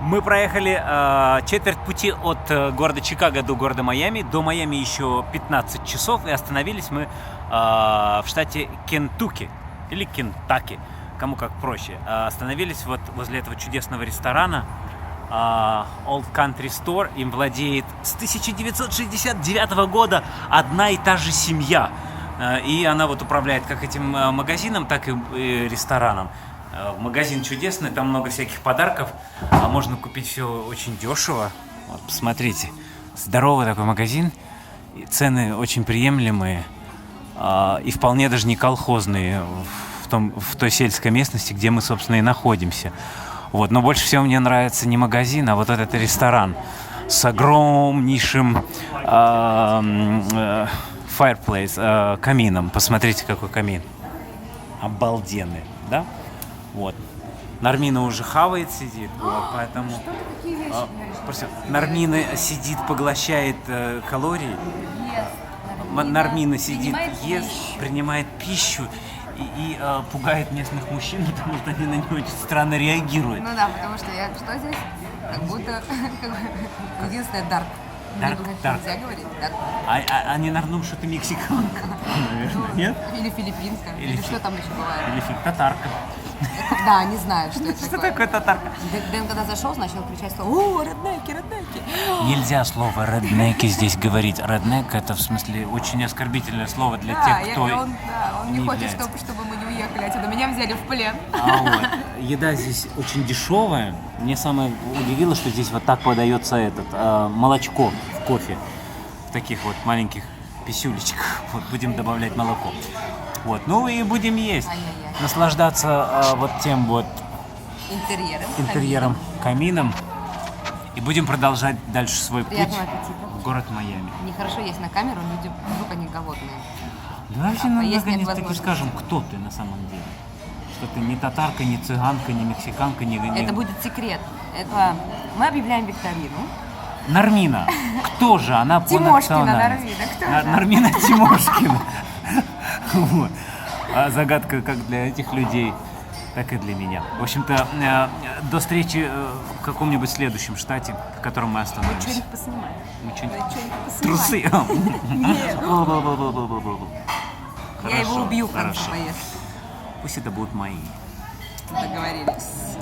Мы проехали четверть пути от города Чикаго до города Майами. До Майами еще 15 часов, и остановились мы в штате Кентукки или Кентаки, кому как проще. Остановились вот возле этого чудесного ресторана Old Country Store. Им владеет с 1969 года одна и та же семья. И она вот управляет как этим магазином, так и рестораном. Магазин чудесный, там много всяких подарков, можно купить все очень дешево. Вот, посмотрите, здоровый такой магазин, цены очень приемлемые и вполне даже не колхозные в той сельской местности, где мы, собственно, и находимся. Вот, но больше всего мне нравится не магазин, а вот этот ресторан с огромнейшим fireplace, камином. Посмотрите, какой камин. Обалденный, да? Вот. Нармина уже хавает, сидит, вот, поэтому... Нармина сидит, поглощает калории. Нармина сидит, ест, принимает пищу и пугает местных мужчин, потому что они на нее очень странно реагируют. Ну да, потому что я что здесь? Как будто единственное дарк. Дарк. Нельзя говорить, дарк. А не нарнум, что ты мексиканка, наверное, нет? Или филиппинка, или что там еще бывает? Или татарка. Да, не знаю, что это Что такое. такое татарка? Дэн, когда зашел, начал кричать, что «О, реднеки, реднеки!» Нельзя слово «реднеки» здесь говорить. «Реднек» — это, в смысле, очень оскорбительное слово для Да, тех, кто он не хочет, является. чтобы мы не уехали отсюда. Меня взяли в плен. Вот. Еда здесь очень дешевая. Мне самое удивило, что здесь вот так подается молочко в кофе. В таких вот маленьких писюлечках. Вот будем добавлять молоко. Вот. Ну и будем есть. Ай-яй-яй. Наслаждаться вот тем вот Интерьером. камином. И будем продолжать дальше свой путь Приятного аппетита. в город Майами. Нехорошо есть на камеру, люди вдруг они голодные. Да вообще есть нет наконец таки возможности. скажем, кто ты на самом деле. Что ты не татарка, не цыганка, не мексиканка, не... Это будет секрет. Это мы объявляем викторину. Нармина. Кто же она по Тимошкина национальности? Нармина. Кто же? Нармина Тимошкина. Вот. А загадка как для этих людей, так и для меня. В общем-то, до встречи в каком-нибудь следующем штате, в котором мы остановимся. Что-нибудь поснимаем. Мы что-нибудь... Трусы. Трусы. Нет. Я его Хорошо, убью в конце хорошо. поездки. Пусть это будут мои. Договорились.